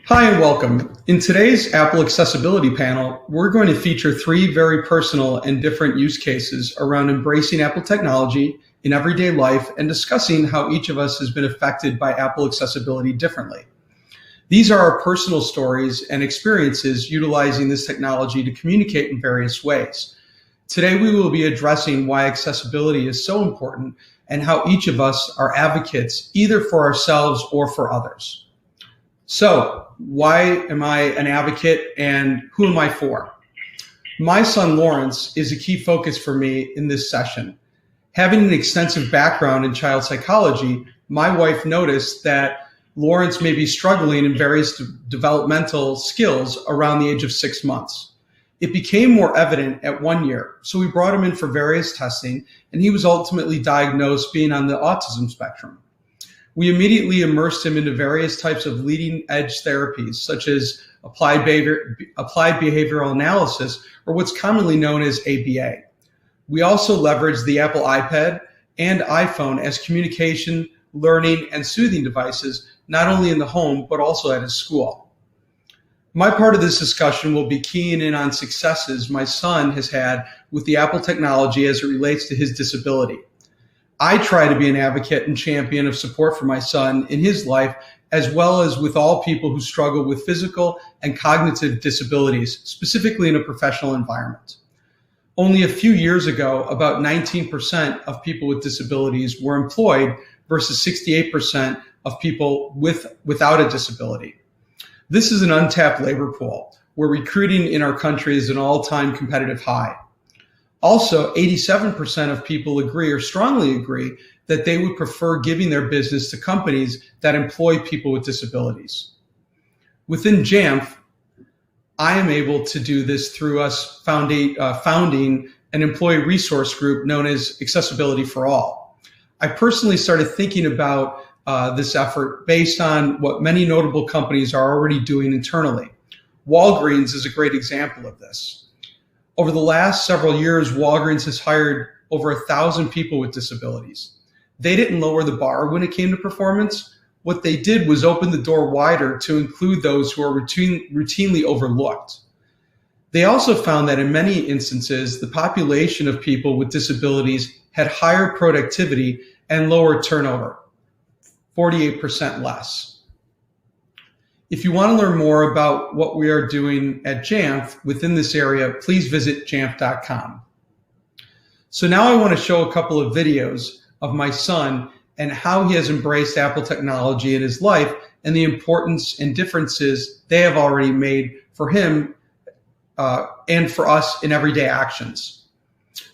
Hi and welcome. In today's Apple Accessibility panel, we're going to feature three very personal and different use cases around embracing Apple technology in everyday life and discussing how each of us has been affected by Apple accessibility differently. These are our personal stories and experiences utilizing this technology to communicate in various ways. Today, we will be addressing why accessibility is so important and how each of us are advocates either for ourselves or for others. So, why am I an advocate and who am I for? My son Lawrence is a key focus for me in this session. Having an extensive background in child psychology, my wife noticed that Lawrence may be struggling in various developmental skills around the age of 6 months. It became more evident at 1 year, so we brought him in for various testing, and he was ultimately diagnosed being on the autism spectrum. We immediately immersed him into various types of leading-edge therapies, such as applied behavioral analysis, or what's commonly known as ABA. We also leveraged the Apple iPad and iPhone as communication, learning, and soothing devices, not only in the home, but also at his school. My part of this discussion will be keying in on successes my son has had with the Apple technology as it relates to his disability. I try to be an advocate and champion of support for my son in his life, as well as with all people who struggle with physical and cognitive disabilities, specifically in a professional environment. Only a few years ago, about 19% of people with disabilities were employed versus 68% of people without a disability. This is an untapped labor pool where recruiting in our country is an all-time competitive high. Also, 87% of people agree or strongly agree that they would prefer giving their business to companies that employ people with disabilities. Within Jamf, I am able to do this through us founding an employee resource group known as Accessibility for All. I personally started thinking about this effort based on what many notable companies are already doing internally. Walgreens is a great example of this. Over the last several years, Walgreens has hired over 1,000 people with disabilities. They didn't lower the bar when it came to performance. What they did was open the door wider to include those who are routinely overlooked. They also found that in many instances, the population of people with disabilities had higher productivity and lower turnover, 48% less. If you want to learn more about what we are doing at Jamf within this area, please visit jamf.com. So now I want to show a couple of videos of my son and how he has embraced Apple technology in his life and the importance and differences they have already made for him and for us in everyday actions.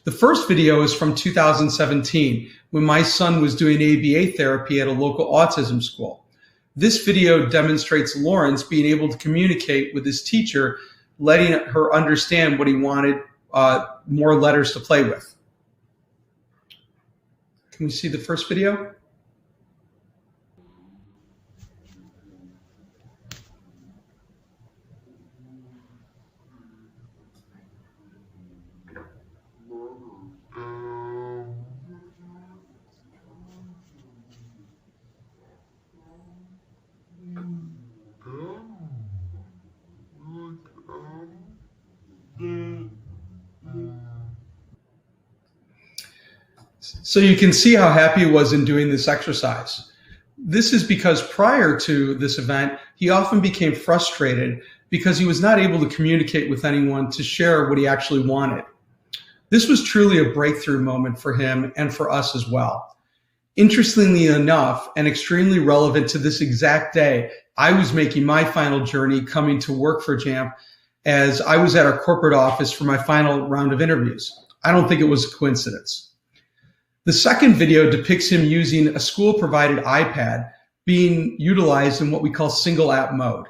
The first video is from 2017 when my son was doing ABA therapy at a local autism school. This video demonstrates Lawrence being able to communicate with his teacher, letting her understand what he wanted, more letters to play with. Can we see the first video? So you can see how happy he was in doing this exercise. This is because prior to this event, he often became frustrated because he was not able to communicate with anyone to share what he actually wanted. This was truly a breakthrough moment for him and for us as well. Interestingly enough, and extremely relevant to this exact day, I was making my final journey coming to work for Jamf as I was at our corporate office for my final round of interviews. I don't think it was a coincidence. The second video depicts him using a school-provided iPad being utilized in what we call single app mode.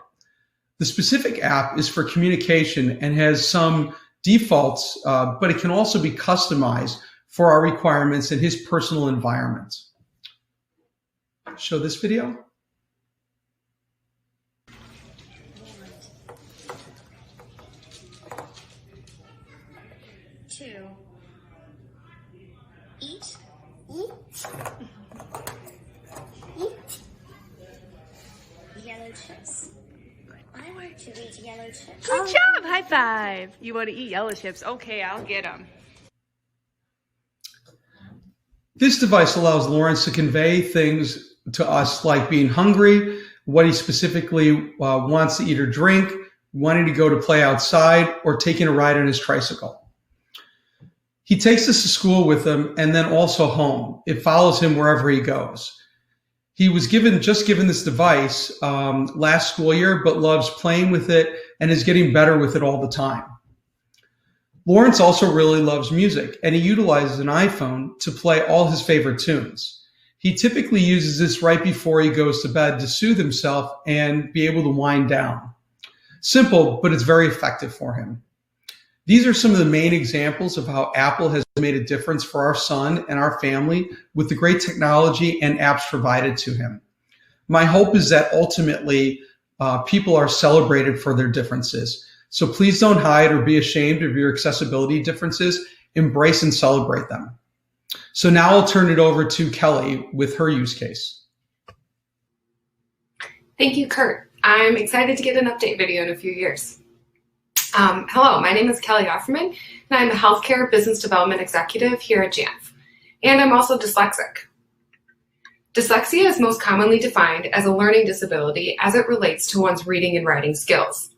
The specific app is for communication and has some defaults, but it can also be customized for our requirements in his personal environment. Show this video. Two. Eat. Eat. Yellow chips. Great. I want to eat yellow chips. Good job. High five. You want to eat yellow chips? Okay, I'll get them. This device allows Lawrence to convey things to us like being hungry, what he specifically wants to eat or drink, wanting to go to play outside, or taking a ride on his tricycle. He takes this to school with him and then also home. It follows him wherever he goes. He was just given this device last school year, but loves playing with it and is getting better with it all the time. Lawrence also really loves music, and he utilizes an iPhone to play all his favorite tunes. He typically uses this right before he goes to bed to soothe himself and be able to wind down. Simple, but it's very effective for him. These are some of the main examples of how Apple has made a difference for our son and our family with the great technology and apps provided to him. My hope is that ultimately people are celebrated for their differences. So please don't hide or be ashamed of your accessibility differences. Embrace and celebrate them. So now I'll turn it over to Kelly with her use case. Thank you, Kurt. I'm excited to get an update video in a few years. Hello, my name is Kelly Offerman, and I'm a healthcare business development executive here at Jamf. And I'm also dyslexic. Dyslexia is most commonly defined as a learning disability as it relates to one's reading and writing skills.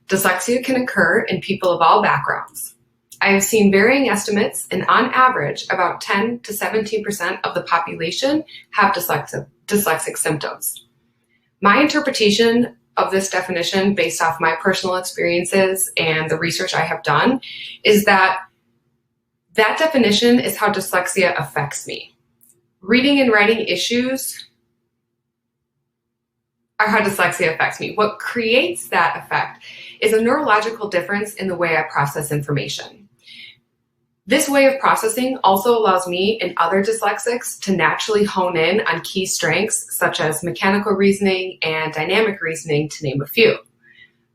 Dyslexia can occur in people of all backgrounds. I have seen varying estimates, and on average, about 10 to 17% of the population have dyslexic symptoms. My interpretation of this definition, based off my personal experiences and the research I have done, is that definition is how dyslexia affects me. Reading and writing issues are how dyslexia affects me. What creates that effect is a neurological difference in the way I process information. This way of processing also allows me and other dyslexics to naturally hone in on key strengths such as mechanical reasoning and dynamic reasoning, to name a few.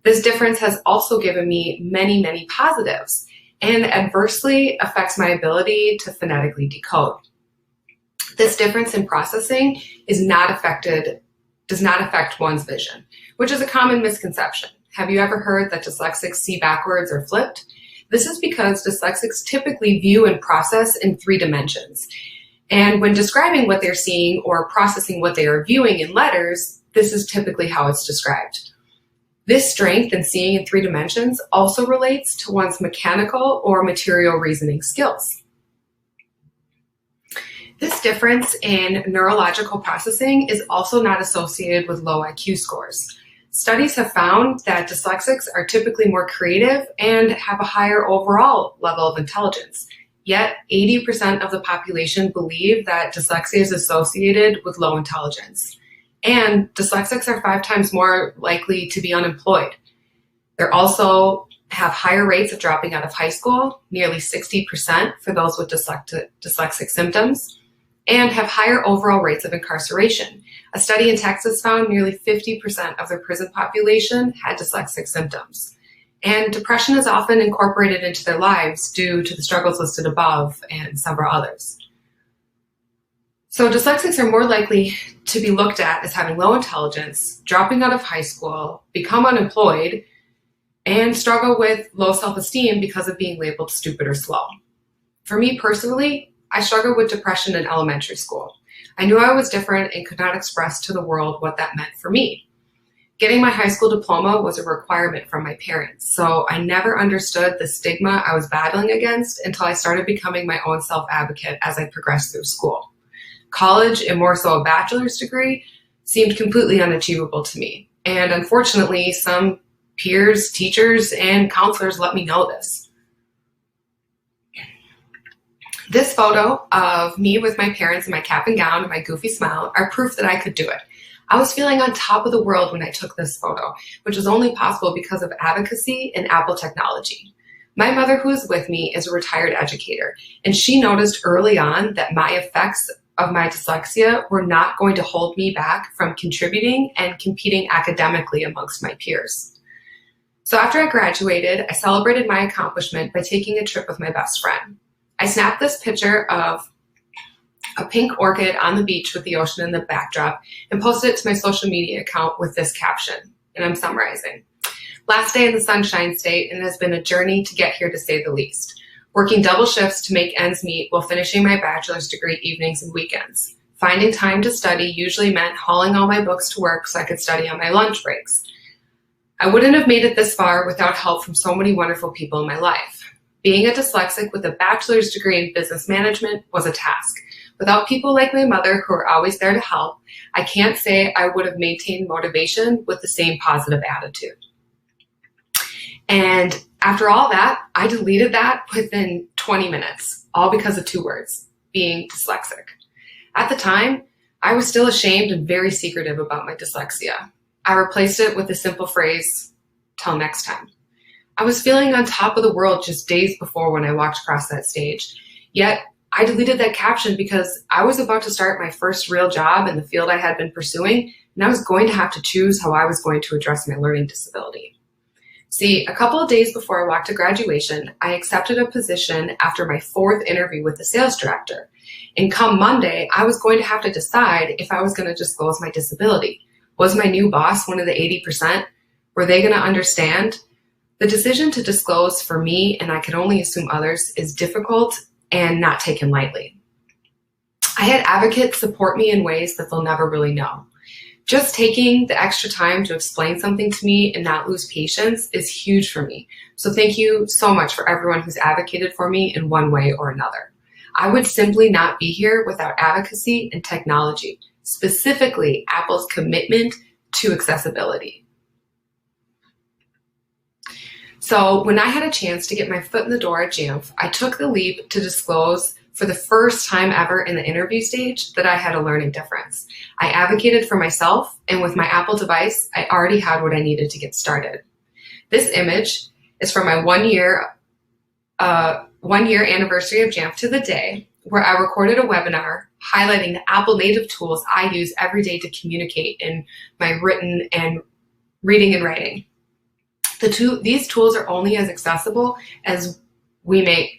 This difference has also given me many, many positives and adversely affects my ability to phonetically decode. This difference in processing does not affect one's vision, which is a common misconception. Have you ever heard that dyslexics see backwards or flipped? This is because dyslexics typically view and process in 3 dimensions. And when describing what they're seeing or processing what they are viewing in letters, this is typically how it's described. This strength in seeing in 3 dimensions also relates to one's mechanical or material reasoning skills. This difference in neurological processing is also not associated with low IQ scores. Studies have found that dyslexics are typically more creative and have a higher overall level of intelligence. Yet 80% of the population believe that dyslexia is associated with low intelligence. And dyslexics are 5 times more likely to be unemployed. They also have higher rates of dropping out of high school, nearly 60% for those with dyslexic symptoms, and have higher overall rates of incarceration. A study in Texas found nearly 50% of their prison population had dyslexic symptoms. And depression is often incorporated into their lives due to the struggles listed above and several others. So dyslexics are more likely to be looked at as having low intelligence, dropping out of high school, become unemployed, and struggle with low self-esteem because of being labeled stupid or slow. For me personally, I struggled with depression in elementary school. I knew I was different and could not express to the world what that meant for me. Getting my high school diploma was a requirement from my parents, so I never understood the stigma I was battling against until I started becoming my own self-advocate as I progressed through school. College, and more so a bachelor's degree, seemed completely unachievable to me. And unfortunately, some peers, teachers, and counselors let me know this. This photo of me with my parents in my cap and gown and my goofy smile are proof that I could do it. I was feeling on top of the world when I took this photo, which was only possible because of advocacy and Apple technology. My mother, who is with me, is a retired educator, and she noticed early on that my effects of my dyslexia were not going to hold me back from contributing and competing academically amongst my peers. So after I graduated, I celebrated my accomplishment by taking a trip with my best friend. I snapped this picture of a pink orchid on the beach with the ocean in the backdrop and posted it to my social media account with this caption: and I'm summarizing. Last day in the Sunshine State, and it has been a journey to get here, to say the least. Working double shifts to make ends meet while finishing my bachelor's degree evenings and weekends. Finding time to study usually meant hauling all my books to work so I could study on my lunch breaks. I wouldn't have made it this far without help from so many wonderful people in my life. Being a dyslexic with a bachelor's degree in business management was a task. Without people like my mother who are always there to help, I can't say I would have maintained motivation with the same positive attitude. And after all that, I deleted that within 20 minutes, all because of 2 words, being dyslexic. At the time, I was still ashamed and very secretive about my dyslexia. I replaced it with the simple phrase, "Till next time." I was feeling on top of the world just days before when I walked across that stage. Yet, I deleted that caption because I was about to start my first real job in the field I had been pursuing, and I was going to have to choose how I was going to address my learning disability. See, a couple of days before I walked to graduation, I accepted a position after my 4th interview with the sales director. And come Monday, I was going to have to decide if I was going to disclose my disability. Was my new boss one of the 80%? Were they going to understand? The decision to disclose for me, and I can only assume others, is difficult and not taken lightly. I had advocates support me in ways that they'll never really know. Just taking the extra time to explain something to me and not lose patience is huge for me. So thank you so much for everyone who's advocated for me in one way or another. I would simply not be here without advocacy and technology, specifically Apple's commitment to accessibility. So when I had a chance to get my foot in the door at Jamf, I took the leap to disclose for the first time ever in the interview stage that I had a learning difference. I advocated for myself, and with my Apple device, I already had what I needed to get started. This image is from my one year anniversary of Jamf to the day, where I recorded a webinar highlighting the Apple native tools I use every day to communicate in my written and reading and writing. These tools are only as accessible as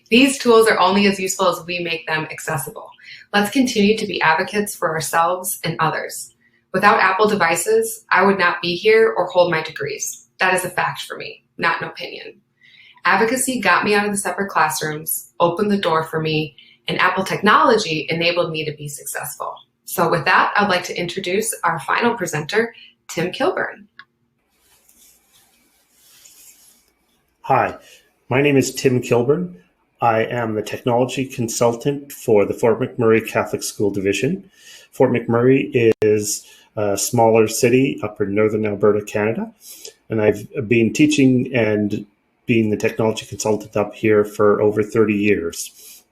these tools are only as useful as we make them accessible. Let's continue to be advocates for ourselves and others. Without Apple devices, I would not be here or hold my degrees. That is a fact for me, not an opinion. Advocacy got me out of the separate classrooms, opened the door for me, and Apple technology enabled me to be successful. So with that, I'd like to introduce our final presenter, Tim Kilburn. Hi, my name is Tim Kilburn. I am the technology consultant for the Fort McMurray Catholic School Division. Fort McMurray is a smaller city up in northern Alberta, Canada, and I've been teaching and being the technology consultant up here for over 30 years.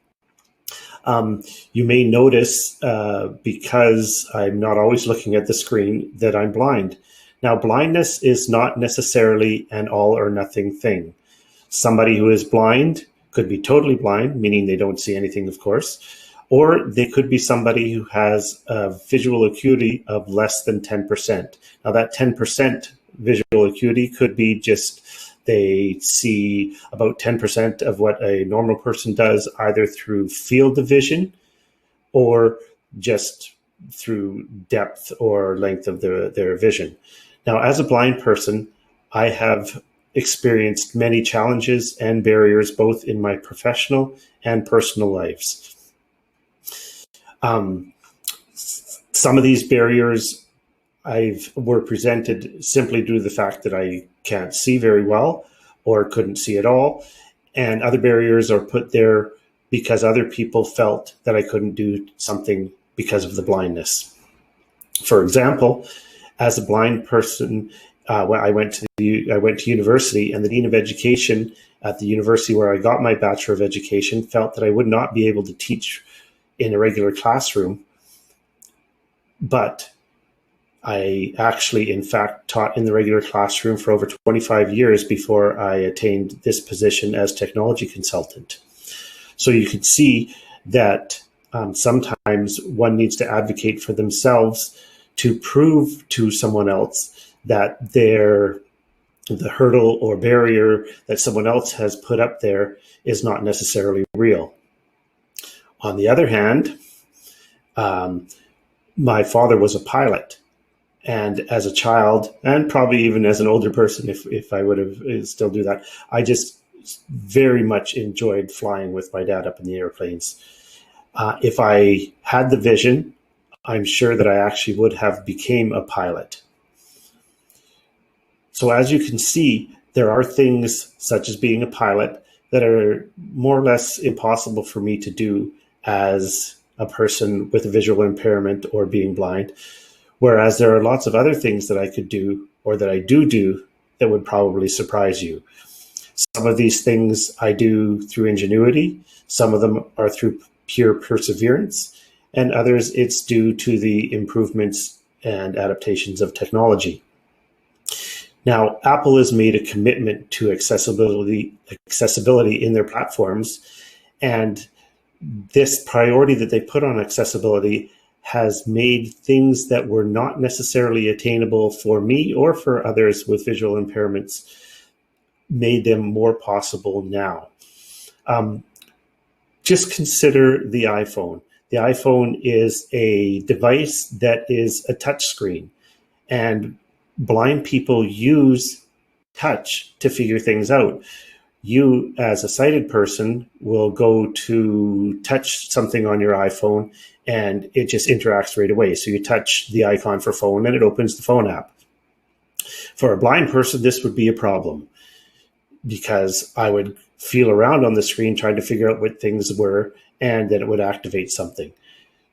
You may notice, because I'm not always looking at the screen, that I'm blind. Now, blindness is not necessarily an all or nothing thing. Somebody who is blind could be totally blind, meaning they don't see anything, of course, or they could be somebody who has a visual acuity of less than 10%. Now, that 10% visual acuity could be just they see about 10% of what a normal person does, either through field of vision or just through depth or length of their vision. Now, as a blind person, I have experienced many challenges and barriers, both in my professional and personal lives. Some of these barriers were presented simply due to the fact that I can't see very well or couldn't see at all. And other barriers are put there because other people felt that I couldn't do something because of the blindness. For example, as a blind person, I went to university, and the Dean of Education at the university where I got my Bachelor of Education felt that I would not be able to teach in a regular classroom, but I actually, in fact, taught in the regular classroom for over 25 years before I attained this position as technology consultant. So you could see that sometimes one needs to advocate for themselves to prove to someone else that the hurdle or barrier that someone else has put up there is not necessarily real. On the other hand, my father was a pilot, And as a child, and probably even as an older person, if I would have still do that, I just very much enjoyed flying with my dad up in the airplanes. If I had the vision, I'm sure that I actually would have became a pilot. So as you can see, there are things such as being a pilot that are more or less impossible for me to do as a person with a visual impairment or being blind. Whereas there are lots of other things that I could do or that I do that would probably surprise you. Some of these things I do through ingenuity. Some of them are through pure perseverance, and others it's due to the improvements and adaptations of technology. Now, Apple has made a commitment to accessibility in their platforms, and this priority that they put on accessibility has made things that were not necessarily attainable for me or for others with visual impairments, made them more possible now. Just consider the iPhone. The iPhone is a device that is a touch screen, and blind people use touch to figure things out. You, as a sighted person, will go to touch something on your iPhone and it just interacts right away. So you touch the icon for phone and it opens the phone app. For a blind person, this would be a problem because I would feel around on the screen trying to figure out what things were, and then it would activate something.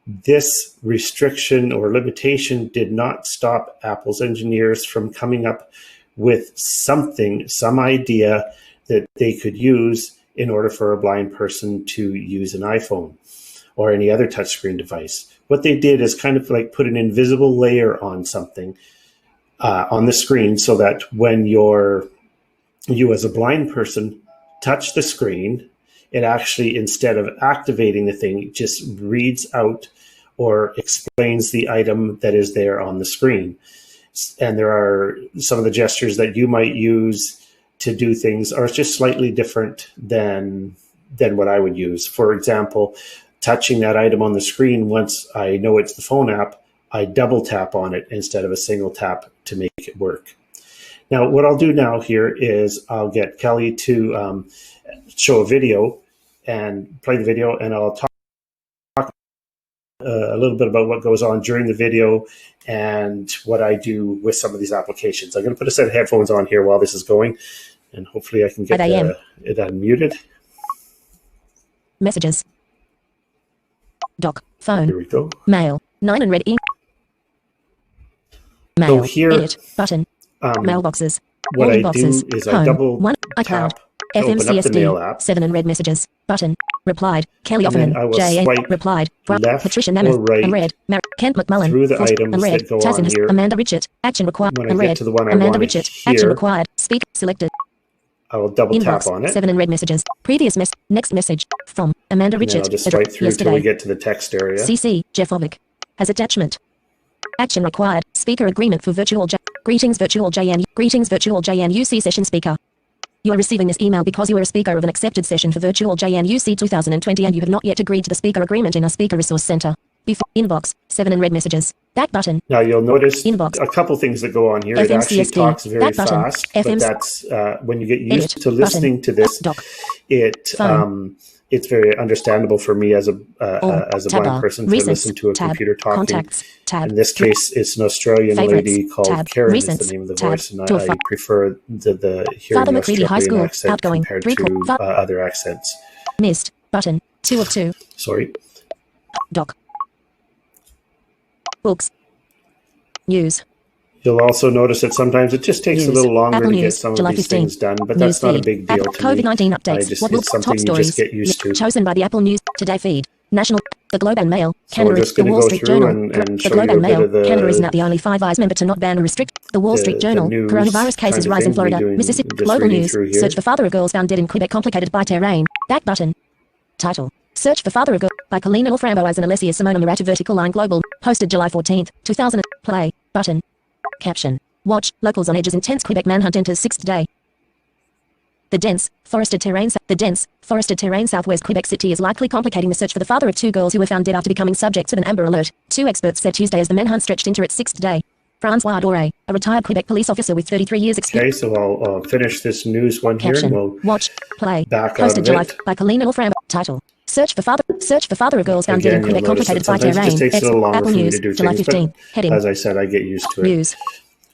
This restriction or limitation did not stop Apple's engineers from coming up with something, some idea that they could use in order for a blind person to use an iPhone or any other touchscreen device. What they did is kind of like put an invisible layer on something on the screen so that when you as a blind person touch the screen, it actually, instead of activating the thing, just reads out or explains the item that is there on the screen. And there are some of the gestures that you might use to do things are just slightly different than what I would use. For example, touching that item on the screen, once I know it's the phone app, I double tap on it instead of a single tap to make it work. Now, what I'll do now here is I'll get Kelly to show a video and play the video, and I'll talk a little bit about what goes on during the video and what I do with some of these applications. I'm going to put a set of headphones on here while this is going, and hopefully I can get it unmuted. Messages. Doc. Phone. Here we go. Mail. 9 and red ink. Mail. So here, edit. Button. Mailboxes. What I boxes. do is Home. I double 1. tap iCloud. to open up the mail app. FMCSD. 7 and red messages. Button. Replied. Kelly And then Offerman. I will J. swipe Replied. left Patricia or Namath. right Unread. Kent McMullen. through the Foot. items Unread. that go on Tassiness. here. Amanda Richard. Action required. When I Unread. get to the one I Amanda want Richard. to Action hear, required. Speak. Selected. I will double tap Inbox. on it. 7 and red messages. Previous next message from Amanda And then Richard. I'll just swipe through until we get to the text area. CC Jeff Ovick. As attachment. Action required. Speaker agreement for virtual Greetings virtual JN. Greetings virtual JNUC session speaker. You are receiving this email because you are a speaker of an accepted session for virtual JNUC 2020 and you have not yet agreed to the speaker agreement in our speaker resource center. Before inbox 7 and red messages. Back button. Now you'll notice Inbox. a couple things that go on here. It actually FMCSD. talks very Back button. fast, but that's when you get used Edit. to listening to this, Doc. it's very understandable for me as a tab blind person to Recents. listen to a tab. computer talking. Contacts. Tab. In this case, it's an Australian Favorites. lady called Tab. Karen Recents. is the name of the Tab. voice, and To a I prefer the hearing Father the McCready High Australian School. accent Outgoing. compared 3 to other accents. Missed. Button. 2 of 2. Sorry. Doc. Books. News. You'll also notice that sometimes it just takes a little longer Apple to get News, some July of these 15. things done, but News that's not a feed. big deal Apple to me. COVID-19 updates. It's What will something top you stories? just get used to. Chosen by the Apple News Today feed. National. The Globe and Mail. So we're Canada. just The going to Wall go Street through Journal. and The show Globe you a and bit Mail. of the Canada is now the only Five Eyes member to not ban or restrict. The Wall Street Journal. news Coronavirus cases kind of rise in thing we're Florida. doing, Mississippi. just Global reading news. through here. Search for father of girls found dead in Quebec complicated by terrain. Back button. Title. Search for Father of Girl by Colleen Framboise and Alessia Simona Murata Vertical Line Global. Posted July 14th, 2000. Play. Button. Caption. Watch. Locals on edges intense Quebec manhunt enters 6th day. The dense, forested terrain southwest Quebec City is likely complicating the search for the father of 2 girls who were found dead after becoming subjects of an Amber Alert, 2 experts said Tuesday as the manhunt stretched into its 6th day. Francois Doré, a retired Quebec police officer with 33 years experience. Okay, so I'll finish this news one here and Caption. we'll Watch. Play. back out Posted of July it. by Colleen Wolfram. Title. Search for father of girls found dead in Again, you'll Quebec notice that complicated by sometimes it just terrain. takes a little longer Apple for me News. to do July things, 15. but Heading. as I said, I get used to it. News.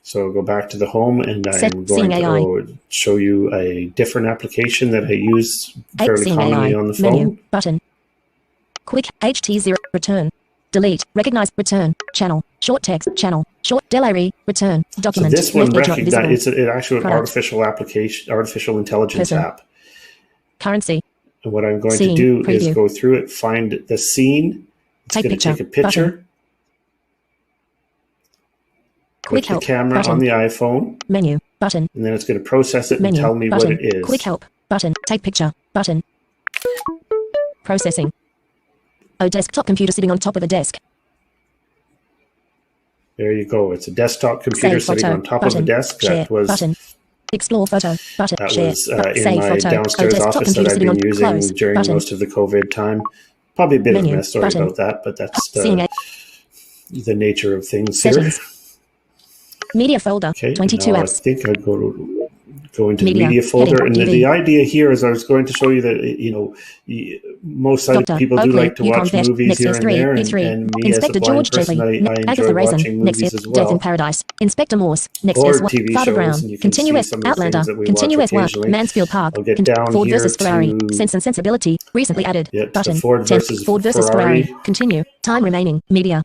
So go back to the home and Set. I'm Seeing going AI. to show you a different application that I use fairly Seeing commonly AI. on the phone. Menu. Button. Quick. HT0. Return. Delete. Recognize. Return. Channel. Short text. Channel. Short. Delay. Return. So Document. this one Left edge not visible. recognizes it's an actual Product. artificial intelligence Person. app. Currency. And what I'm going Scene. to do is Preview. go through it, find the scene. It's Take going to picture. take a picture Button. Quick with the help. camera Button. on the iPhone, Menu. Button. and then it's going to process it Menu. and tell me Button. what it is. Quick help. Button. Take picture. Button. Processing. A desktop computer sitting on top of a desk. There you go. It's a desktop computer Save sitting photo. on top Button. of a desk. Share. That was Button. Explore photo. Button. that Share. was in Save my photo. downstairs desktop office that computer I've sitting been on using close. during Button. most of the COVID time. Probably a bit of a Menu. mess. Sorry Button. about that, but that's Seeing a the nature of things settings. here. Media folder. Okay, 22 now I apps. think I'd go into the Media. media folder, Heading. and DV. the idea here is I was going to show you that most sighted Doctor. people do Oakley. like to Yukon watch Vet. movies Next here year and 3. there, E3. and me Inspector as a blind George person, J. I enjoy Agatha Raisin. watching Next movies year. as Death in well. Paradise. Inspector Morse. Next Or year's TV Father shows, Brown. and you can Continue see some of the Outlander. things that we Continue watch S1. occasionally. Mansfield Park. I'll get down Ford here versus Ferrari. to Sense and Sensibility. Recently added. the Button. Ford 10. versus Ford versus Ferrari. Ferrari. Continue. Time remaining. Media.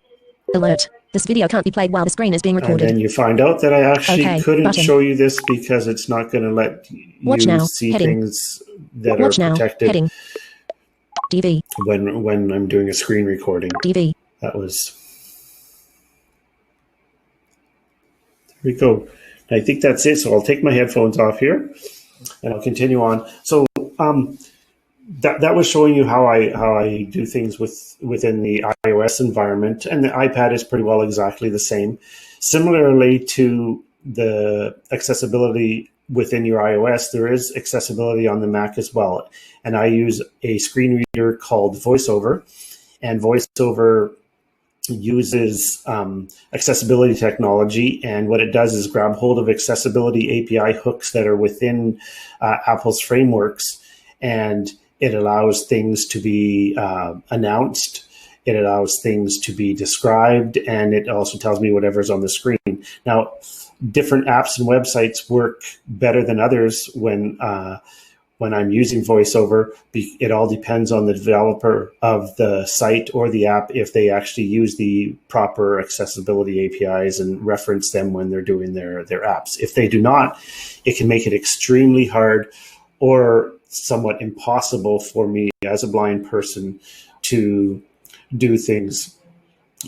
Alert. This video can't be played while the screen is being And recorded. then you find out that I actually Okay, couldn't button. show you this because it's not going to let Watch you now. see Heading. things that Watch are now. protected Heading. DV. when I'm doing a screen recording. DV. That was. There we go. I think that's it. So I'll take my headphones off here, and I'll continue on. So that was showing you how I do things within the iOS environment, and the iPad is pretty well exactly the same. Similarly to the accessibility within your iOS, there is accessibility on the Mac as well. And I use a screen reader called Voiceover, and Voiceover uses accessibility technology, and what it does is grab hold of accessibility API hooks that are within Apple's frameworks, and it allows things to be announced, it allows things to be described, and it also tells me whatever's on the screen. Now, different apps and websites work better than others when I'm using VoiceOver. It all depends on the developer of the site or the app if they actually use the proper accessibility APIs and reference them when they're doing their apps. If they do not, it can make it extremely hard or somewhat impossible for me as a blind person to do things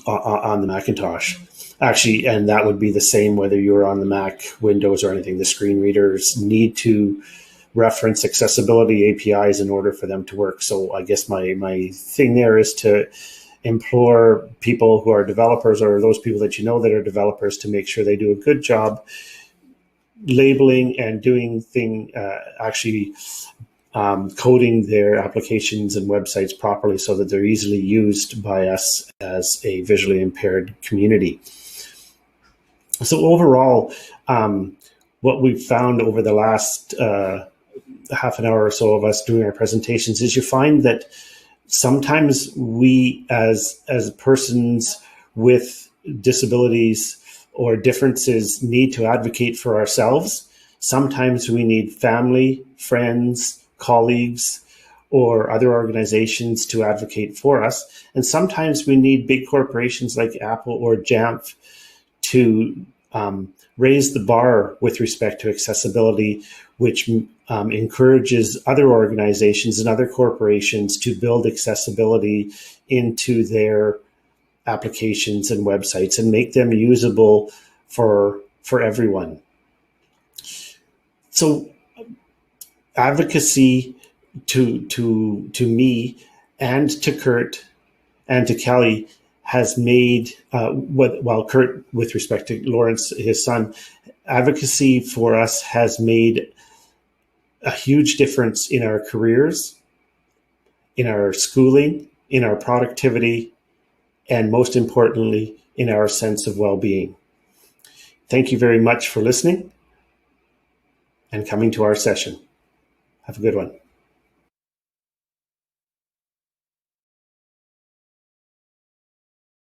on the Macintosh. Actually, and that would be the same whether you're on the Mac, Windows, or anything. The screen readers need to reference accessibility APIs in order for them to work. So I guess my thing there is to implore people who are developers, or those people that you know that are developers, to make sure they do a good job labeling and doing coding their applications and websites properly so that they're easily used by us as a visually impaired community. So overall, what we've found over the last half an hour or so of us doing our presentations is you find that sometimes we as persons with disabilities or differences need to advocate for ourselves. Sometimes we need family, friends, colleagues, or other organizations to advocate for us. And sometimes we need big corporations like Apple or Jamf to raise the bar with respect to accessibility, which encourages other organizations and other corporations to build accessibility into their applications and websites and make them usable for everyone. So advocacy to me and to Kurt and to Kelly has made, Kurt, with respect to Lawrence, his son, advocacy for us has made a huge difference in our careers, in our schooling, in our productivity, and most importantly, in our sense of well-being. Thank you very much for listening and coming to our session. Have a good one.